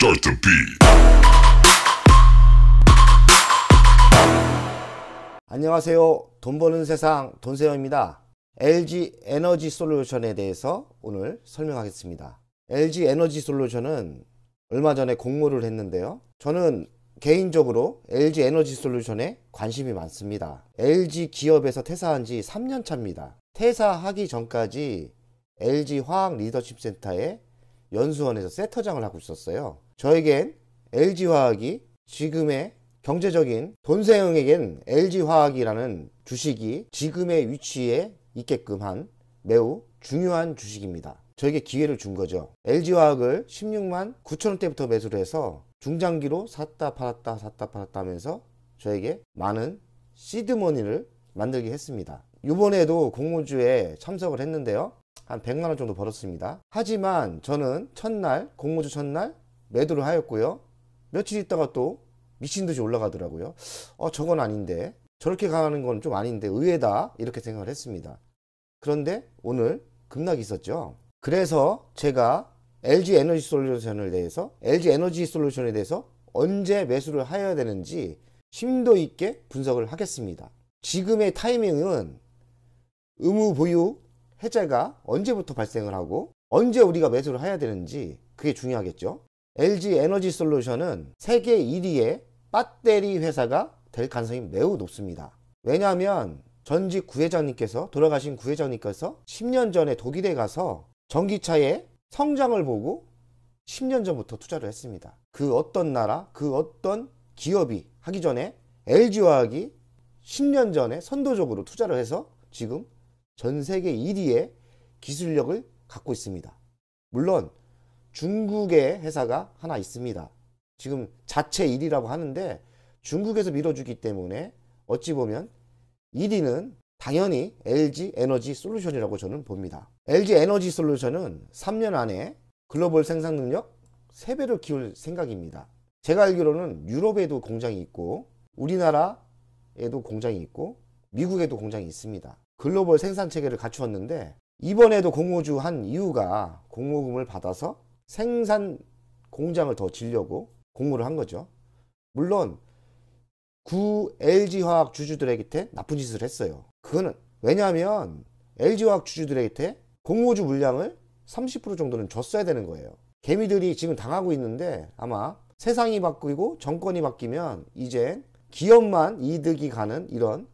Start the beat. 안녕하세요. 돈 버는 세상 돈세영입니다. LG 에너지 솔루션에 대해서 오늘 설명하겠습니다. LG 에너지 솔루션은 얼마 전에 공모를 했는데요. 저는 개인적으로 LG 에너지 솔루션에 관심이 많습니다. LG 기업에서 퇴사한 지 3년 차입니다. 퇴사하기 전까지 LG 화학 리더십 센터의 연수원에서 세터장을 하고 있었어요. 저에겐 LG 화학이 지금의 경제적인 돈세영에겐 LG 화학이라는 주식이 지금의 위치에 있게끔 한 매우 중요한 주식입니다. 저에게 기회를 준 거죠. LG 화학을 16만 9천 원대부터 매수를 해서 중장기로 샀다 팔았다 샀다 팔았다 하면서 저에게 많은 시드머니를 만들게 했습니다. 이번에도 공모주에 참석을 했는데요. 한 100만 원 정도 벌었습니다. 하지만 저는 첫날, 공모주 첫날 매도를 하였고요. 며칠 있다가 또 미친 듯이 올라가더라고요. 저건 아닌데, 저렇게 가는 건 좀 아닌데 의외다, 이렇게 생각을 했습니다. 그런데 오늘 급락이 있었죠. 그래서 제가 LG 에너지 솔루션에 대해서 언제 매수를 해야 되는지 심도 있게 분석을 하겠습니다. 지금의 타이밍은 의무 보유 해제가 언제부터 발생을 하고 언제 우리가 매수를 해야 되는지 그게 중요하겠죠. LG 에너지 솔루션은 세계 1위의 배터리 회사가 될 가능성이 매우 높습니다. 왜냐하면 전직 구회장님께서, 돌아가신 구회장님께서 10년 전에 독일에 가서 전기차의 성장을 보고 10년 전부터 투자를 했습니다. 그 어떤 나라, 그 어떤 기업이 하기 전에 LG화학이 10년 전에 선도적으로 투자를 해서 지금 전 세계 1위의 기술력을 갖고 있습니다. 물론 중국의 회사가 하나 있습니다. 지금 자체 1위라고 하는데 중국에서 밀어주기 때문에 어찌 보면 1위는 당연히 LG 에너지 솔루션이라고 저는 봅니다. LG 에너지 솔루션은 3년 안에 글로벌 생산 능력 3배를 키울 생각입니다. 제가 알기로는 유럽에도 공장이 있고 우리나라에도 공장이 있고 미국에도 공장이 있습니다. 글로벌 생산 체계를 갖추었는데 이번에도 공모주 한 이유가 공모금을 받아서 생산 공장을 더 지려고 공모를 한 거죠. 물론 구 LG화학 주주들에게 나쁜 짓을 했어요. 그거는 왜냐하면 LG화학 주주들에게 공모주 물량을 30% 정도는 줬어야 되는 거예요. 개미들이 지금 당하고 있는데 아마 세상이 바뀌고 정권이 바뀌면 이제 기업만 이득이 가는 이런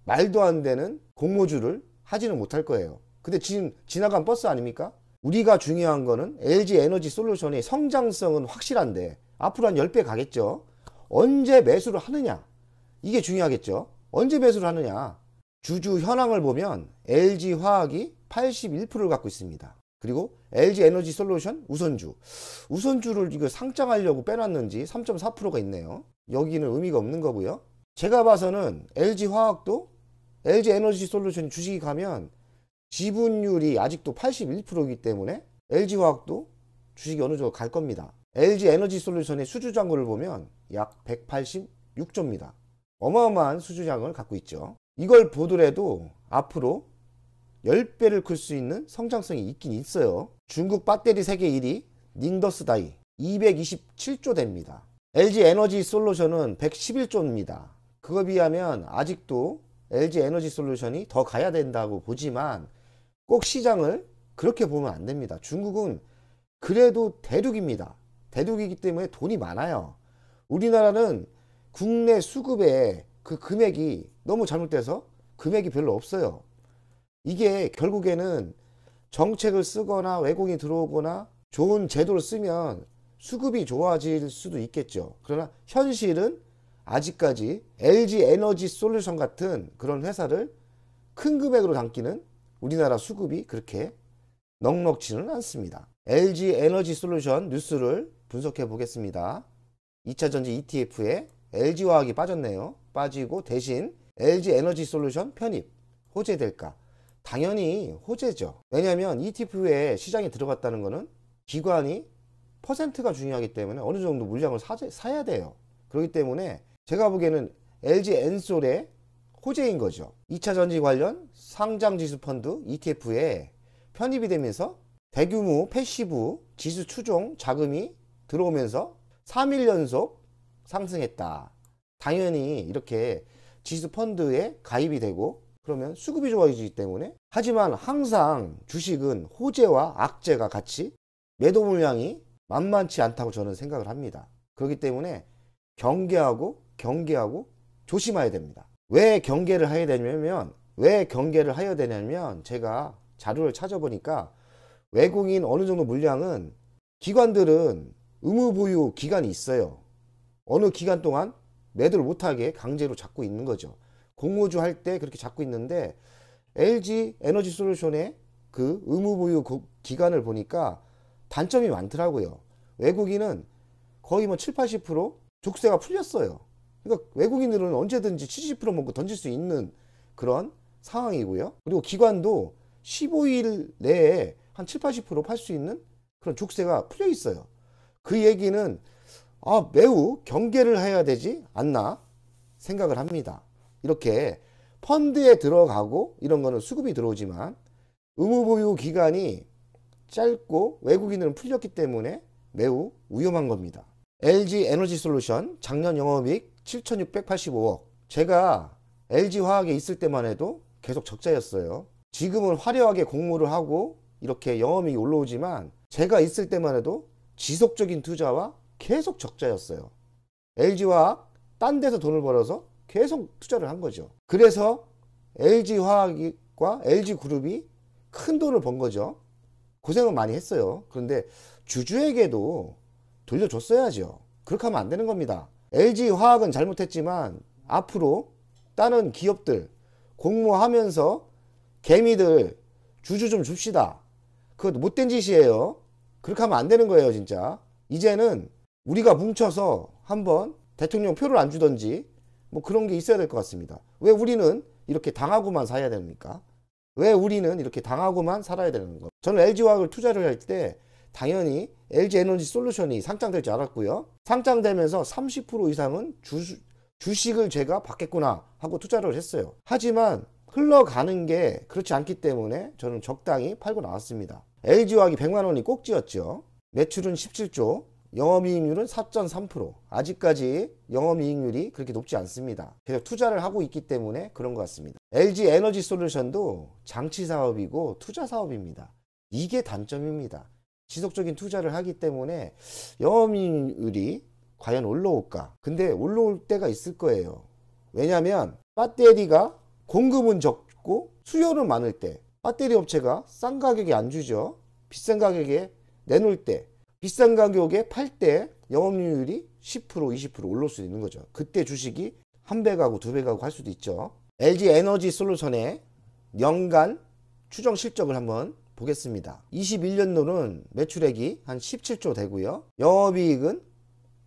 말도 안 되는 공모주를 하지는 못할 거예요. 근데 지금 지나간 버스 아닙니까? 우리가 중요한 거는 LG 에너지 솔루션의 성장성은 확실한데 앞으로 한 10배 가겠죠. 언제 매수를 하느냐, 이게 중요하겠죠. 언제 매수를 하느냐. 주주 현황을 보면 LG 화학이 81%를 갖고 있습니다. 그리고 LG 에너지 솔루션 우선주를 이거 상장하려고 빼놨는지 3.4%가 있네요. 여기는 의미가 없는 거고요. 제가 봐서는 LG 화학도 LG 에너지 솔루션 주식이 가면 지분율이 아직도 81%이기 때문에 LG 화학도 주식이 어느 정도 갈 겁니다. LG 에너지 솔루션의 수주잔고를 보면 약 186조입니다. 어마어마한 수주잔고를 갖고 있죠. 이걸 보더라도 앞으로 10배를 클 수 있는 성장성이 있긴 있어요. 중국 배터리 세계 1위 닝더스다이 227조 됩니다. LG 에너지 솔루션은 111조입니다. 그거에 비하면 아직도 LG 에너지 솔루션이 더 가야 된다고 보지만 꼭 시장을 그렇게 보면 안 됩니다. 중국은 그래도 대륙입니다. 대륙이기 때문에 돈이 많아요. 우리나라는 국내 수급의 그 금액이 너무 잘못돼서 금액이 별로 없어요. 이게 결국에는 정책을 쓰거나 외국인이 들어오거나 좋은 제도를 쓰면 수급이 좋아질 수도 있겠죠. 그러나 현실은 아직까지 LG 에너지 솔루션 같은 그런 회사를 큰 금액으로 담기는 우리나라 수급이 그렇게 넉넉지는 않습니다. LG 에너지 솔루션 뉴스를 분석해 보겠습니다. 2차전지 ETF에 LG화학이 빠졌네요. 빠지고 대신 LG 에너지 솔루션 편입 호재될까? 당연히 호재죠. 왜냐하면 ETF에 시장에 들어갔다는 것은 기관이 퍼센트가 중요하기 때문에 어느 정도 물량을 사야 돼요. 그렇기 때문에 제가 보기에는 LG 엔솔의 호재인 거죠. 2차전지 관련 상장지수 펀드 ETF에 편입이 되면서 대규모 패시브 지수 추종 자금이 들어오면서 3일 연속 상승했다. 당연히 이렇게 지수 펀드에 가입이 되고 그러면 수급이 좋아지기 때문에, 하지만 항상 주식은 호재와 악재가 같이 매도 물량이 만만치 않다고 저는 생각을 합니다. 그렇기 때문에 경계하고 조심해야 됩니다. 왜 경계를 해야 되냐면 제가 자료를 찾아보니까 외국인 어느 정도 물량은 기관들은 의무 보유 기간이 있어요. 어느 기간 동안 매도를 못하게 강제로 잡고 있는 거죠. 공모주 할 때 그렇게 잡고 있는데, LG 에너지 솔루션의 그 의무 보유 기간을 보니까 단점이 많더라고요. 외국인은 거의 뭐 7, 80% 족쇄가 풀렸어요. 그러니까 외국인들은 언제든지 70% 먹고 던질 수 있는 그런 상황이고요. 그리고 기관도 15일 내에 한 7, 80% 팔 수 있는 그런 족쇄가 풀려 있어요. 그 얘기는 매우 경계를 해야 되지 않나 생각을 합니다. 이렇게 펀드에 들어가고 이런 거는 수급이 들어오지만 의무보유 기간이 짧고 외국인들은 풀렸기 때문에 매우 위험한 겁니다. LG 에너지 솔루션 작년 영업이익 7,685억. 제가 LG화학에 있을 때만 해도 계속 적자였어요. 지금은 화려하게 공모를 하고 이렇게 영업이익이 올라오지만 제가 있을 때만 해도 지속적인 투자와 계속 적자였어요. LG화학 딴 데서 돈을 벌어서 계속 투자를 한 거죠. 그래서 LG화학과 LG그룹이 큰 돈을 번 거죠. 고생은 많이 했어요. 그런데 주주에게도 돌려줬어야죠. 그렇게 하면 안 되는 겁니다. LG화학은 잘못했지만 앞으로 다른 기업들 공모하면서 개미들 주주 좀 줍시다. 그것도 못된 짓이에요. 그렇게 하면 안 되는 거예요, 진짜. 이제는 우리가 뭉쳐서 한번 대통령 표를 안 주던지 뭐 그런 게 있어야 될 것 같습니다. 왜 우리는 이렇게 당하고만 살아야 됩니까? 왜 우리는 이렇게 당하고만 살아야 되는 거? 저는 LG화학을 투자를 할 때 당연히 LG 에너지 솔루션이 상장될 줄 알았고요. 상장되면서 30% 이상은 주식을 제가 받겠구나 하고 투자를 했어요. 하지만 흘러가는 게 그렇지 않기 때문에 저는 적당히 팔고 나왔습니다. LG화학이 100만 원이 꼭지였죠. 매출은 17조, 영업이익률은 4.3%. 아직까지 영업이익률이 그렇게 높지 않습니다. 계속 투자를 하고 있기 때문에 그런 것 같습니다. LG 에너지 솔루션도 장치 사업이고 투자 사업입니다. 이게 단점입니다. 지속적인 투자를 하기 때문에 영업이익률이 과연 올라올까? 근데 올라올 때가 있을 거예요. 왜냐하면 배터리가 공급은 적고 수요는 많을 때 배터리 업체가 싼 가격에 안 주죠. 비싼 가격에 내놓을 때, 비싼 가격에 팔 때 영업이익률이 10%, 20% 올라올 수 있는 거죠. 그때 주식이 한 배 가고 두 배 가고 할 수도 있죠. LG 에너지 솔루션의 연간 추정 실적을 한번 보겠습니다. 21년도는 매출액이 한 17조 되고요. 영업이익은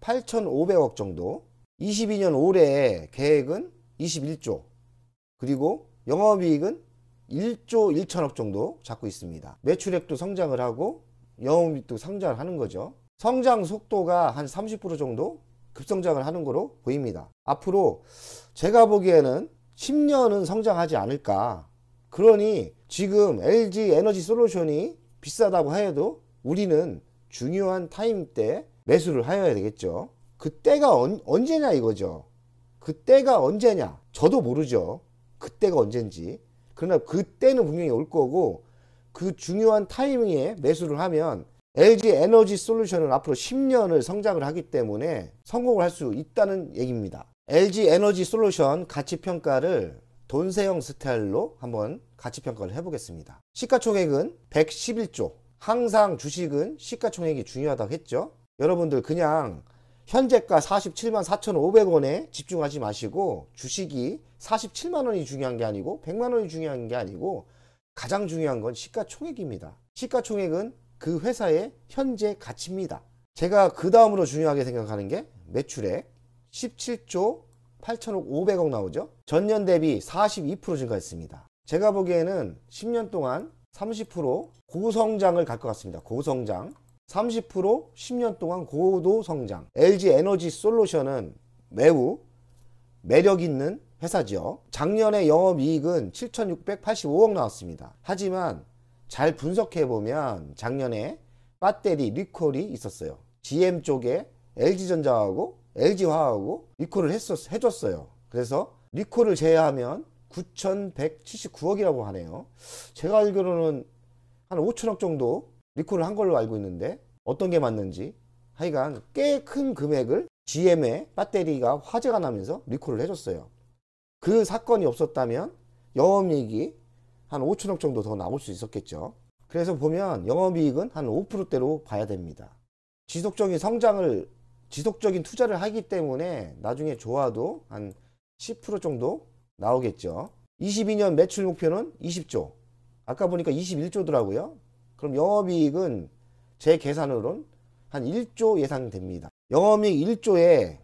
8,500억 정도. 22년 올해 계획은 21조. 그리고 영업이익은 1조 1천억 정도 잡고 있습니다. 매출액도 성장을 하고 영업이익도 성장을 하는 거죠. 성장 속도가 한 30% 정도 급성장을 하는 거로 보입니다. 앞으로 제가 보기에는 10년은 성장하지 않을까. 그러니 지금 LG 에너지 솔루션이 비싸다고 해도 우리는 중요한 타임 때 매수를 해야 되겠죠. 그때가 언제냐 이거죠. 그때가 언제냐 저도 모르죠. 그때가 언젠지. 그러나 그때는 분명히 올 거고, 그 중요한 타이밍에 매수를 하면 LG 에너지 솔루션은 앞으로 10년을 성장을 하기 때문에 성공을 할 수 있다는 얘기입니다. LG 에너지 솔루션 가치평가를 돈세형 스타일로 한번 가치평가를 해보겠습니다. 시가총액은 111조. 항상 주식은 시가총액이 중요하다고 했죠. 여러분들 그냥 현재가 47만 4,500원에 집중하지 마시고, 주식이 47만 원이 중요한 게 아니고 100만 원이 중요한 게 아니고 가장 중요한 건 시가총액입니다. 시가총액은 그 회사의 현재 가치입니다. 제가 그 다음으로 중요하게 생각하는 게 매출액 17조 8천억 5백억 나오죠. 전년 대비 42% 증가했습니다. 제가 보기에는 10년 동안 30% 고성장을 갈 것 같습니다. 고성장 30% 10년 동안 고도 성장. LG 에너지 솔루션은 매우 매력 있는 회사죠. 작년에 영업이익은 7,685억 나왔습니다. 하지만 잘 분석해 보면 작년에 배터리 리콜이 있었어요. GM 쪽에 LG전자하고 LG화학하고 리콜을 해줬어요. 그래서 리콜을 제외하면 9,179억이라고 하네요. 제가 알기로는 한 5천억 정도 리콜을 한 걸로 알고 있는데 어떤 게 맞는지 하여간 꽤 큰 금액을 GM의 배터리가 화재가 나면서 리콜을 해줬어요. 그 사건이 없었다면 영업이익이 한 5천억 정도 더 나올 수 있었겠죠. 그래서 보면 영업이익은 한 5%대로 봐야 됩니다. 지속적인 성장을, 지속적인 투자를 하기 때문에 나중에 좋아도 한 10% 정도 나오겠죠. 22년 매출 목표는 20조. 아까 보니까 21조더라고요. 그럼 영업이익은 제 계산으로는 한 1조 예상됩니다. 영업이익 1조에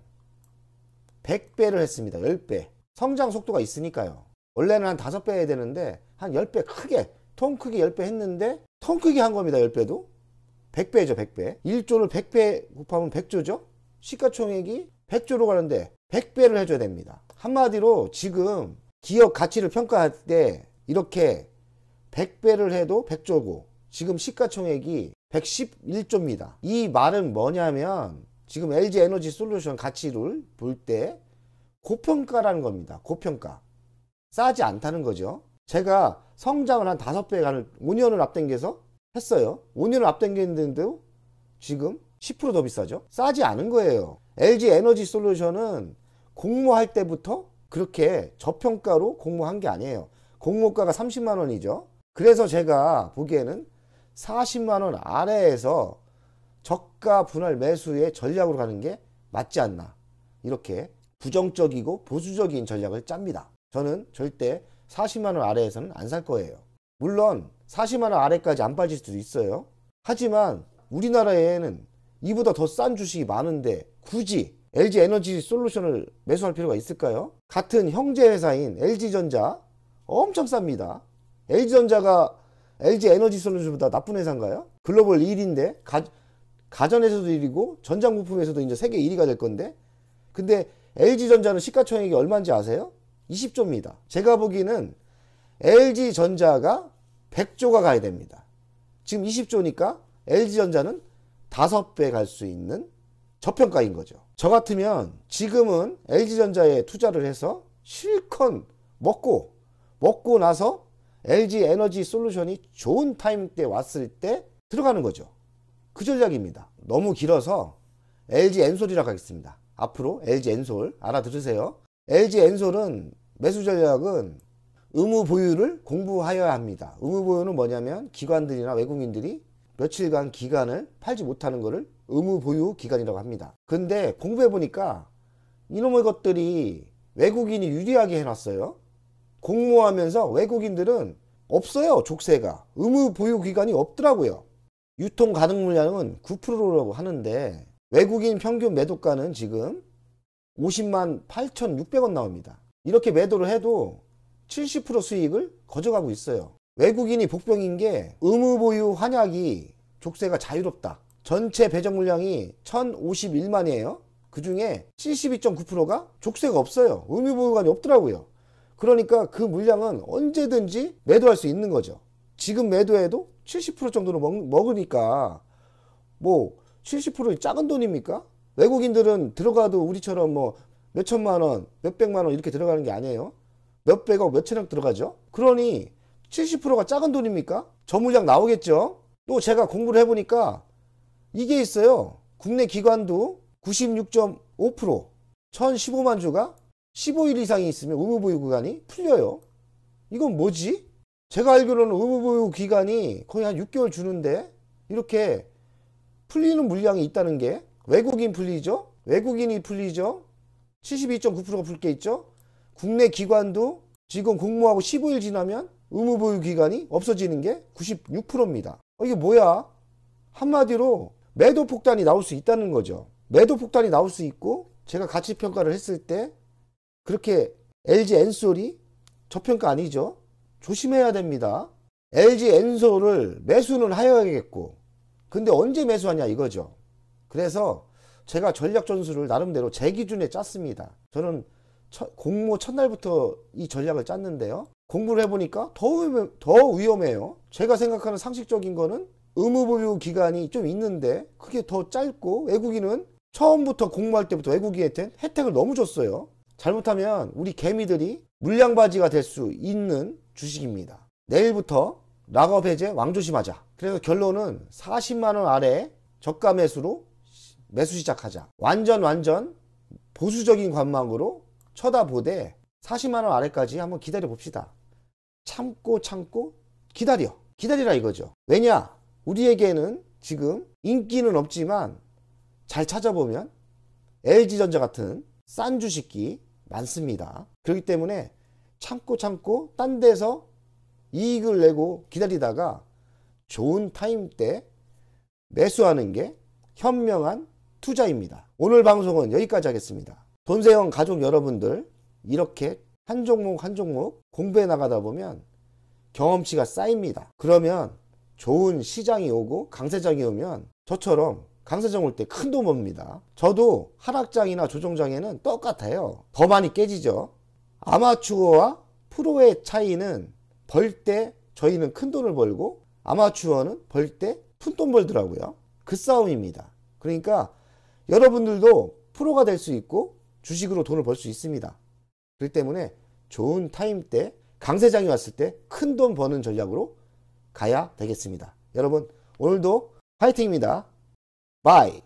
100배를 했습니다. 10배. 성장 속도가 있으니까요. 원래는 한 5배 해야 되는데 한 10배 크게, 통 크게 10배 했는데 통 크게 한 겁니다. 10배도. 100배죠. 100배. 1조를 100배 곱하면 100조죠. 시가총액이 100조로 가는데 100배를 해줘야 됩니다. 한마디로 지금 기업 가치를 평가할 때 이렇게 100배를 해도 100조고 지금 시가총액이 111조입니다. 이 말은 뭐냐면 지금 LG에너지솔루션 가치를 볼 때 고평가라는 겁니다. 고평가. 싸지 않다는 거죠. 제가 성장을 한 5배간을 5년을 앞당겨서 했어요. 5년을 앞당겼는데도 지금 10% 더 비싸죠. 싸지 않은 거예요. LG에너지솔루션은 공모할 때부터 그렇게 저평가로 공모한 게 아니에요. 공모가가 30만 원이죠. 그래서 제가 보기에는 40만 원 아래에서 저가 분할 매수의 전략으로 가는 게 맞지 않나. 이렇게 부정적이고 보수적인 전략을 짭니다. 저는 절대 40만 원 아래에서는 안 살 거예요. 물론 40만 원 아래까지 안 빠질 수도 있어요. 하지만 우리나라에는 이보다 더 싼 주식이 많은데 굳이 LG에너지솔루션을 매수할 필요가 있을까요? 같은 형제 회사인 LG전자 엄청 쌉니다. LG전자가 LG에너지솔루션보다 나쁜 회사인가요? 글로벌 1위인데 가전에서도 1위고 전장부품에서도 이제 세계 1위가 될 건데, 근데 LG전자는 시가총액이 얼마인지 아세요? 20조입니다. 제가 보기에는 LG전자가 100조가 가야 됩니다. 지금 20조니까 LG전자는 5배 갈 수 있는 저평가인 거죠. 저 같으면 지금은 LG전자에 투자를 해서 실컷 먹고 나서 LG에너지솔루션이 좋은 타이밍 때 왔을 때 들어가는 거죠. 그 전략입니다. 너무 길어서 LG엔솔이라고 하겠습니다. 앞으로 LG엔솔 알아들으세요. LG엔솔은 매수 전략은 의무 보유를 공부하여야 합니다. 의무 보유는 뭐냐면 기관들이나 외국인들이 며칠간 기간을 팔지 못하는 것을 의무 보유 기간이라고 합니다. 근데 공부해 보니까 이놈의 것들이 외국인이 유리하게 해놨어요. 공모하면서 외국인들은 없어요. 족쇄가. 의무 보유 기간이 없더라고요. 유통 가능 물량은 9%라고 하는데 외국인 평균 매도가는 지금 50만 8,600원 나옵니다. 이렇게 매도를 해도 70% 수익을 가져가고 있어요. 외국인이 복병인 게 의무 보유 환약이 족쇄가 자유롭다. 전체 배정 물량이 1,051만이에요. 그 중에 72.9%가 족쇄가 없어요. 의무 보유관이 없더라고요. 그러니까 그 물량은 언제든지 매도할 수 있는 거죠. 지금 매도해도 70% 정도로 먹으니까 뭐 70% 작은 돈입니까? 외국인들은 들어가도 우리처럼 뭐 몇천만 원, 몇백만 원 이렇게 들어가는 게 아니에요. 몇백억, 몇천억 들어가죠. 그러니 70%가 작은 돈입니까? 저 물량 나오겠죠. 또 제가 공부를 해보니까 이게 있어요. 국내 기관도 96.5% 1015만 주가 15일 이상이 있으면 의무보유 기간이 풀려요. 이건 뭐지? 제가 알기로는 의무보유 기간이 거의 한 6개월 주는데 이렇게 풀리는 물량이 있다는 게 외국인 풀리죠? 외국인이 풀리죠? 72.9%가 풀 게 있죠? 국내 기관도 지금 공모하고 15일 지나면 의무보유 기간이 없어지는 게 96%입니다. 이게 뭐야? 한마디로 매도 폭탄이 나올 수 있다는 거죠. 매도 폭탄이 나올 수 있고 제가 가치 평가를 했을 때 그렇게 LG엔솔이 저평가 아니죠. 조심해야 됩니다. LG엔솔을 매수는 하여야겠고 근데 언제 매수하냐 이거죠. 그래서 제가 전략 전술을 나름대로 제 기준에 짰습니다. 저는 공모 첫날부터 이 전략을 짰는데요. 공부를 해보니까 더 위험해요. 제가 생각하는 상식적인 거는 의무보유 기간이 좀 있는데 그게 더 짧고 외국인은 처음부터 공모할 때부터 외국인한테 혜택을 너무 줬어요. 잘못하면 우리 개미들이 물량바지가 될 수 있는 주식입니다. 내일부터 락업 해제 왕조심하자. 그래서 결론은 40만원 아래 저가 매수로 매수 시작하자. 완전 보수적인 관망으로 쳐다보되 40만원 아래까지 한번 기다려 봅시다. 참고 기다리라 이거죠. 왜냐? 우리에게는 지금 인기는 없지만 잘 찾아보면 LG전자 같은 싼 주식이 많습니다. 그렇기 때문에 참고 딴 데서 이익을 내고 기다리다가 좋은 타임 때 매수하는 게 현명한 투자입니다. 오늘 방송은 여기까지 하겠습니다. 돈세영 가족 여러분들 이렇게 한 종목 한 종목 공부해 나가다 보면 경험치가 쌓입니다. 그러면 좋은 시장이 오고 강세장이 오면 저처럼 강세장 올 때 큰 돈 법니다. 저도 하락장이나 조정장에는 똑같아요. 더 많이 깨지죠. 아마추어와 프로의 차이는 벌 때 저희는 큰 돈을 벌고 아마추어는 벌 때 푼 돈 벌더라고요. 그 싸움입니다. 그러니까 여러분들도 프로가 될 수 있고 주식으로 돈을 벌 수 있습니다. 그렇기 때문에 좋은 타임 때 강세장이 왔을 때 큰 돈 버는 전략으로 가야 되겠습니다. 여러분 오늘도 화이팅입니다. 바이.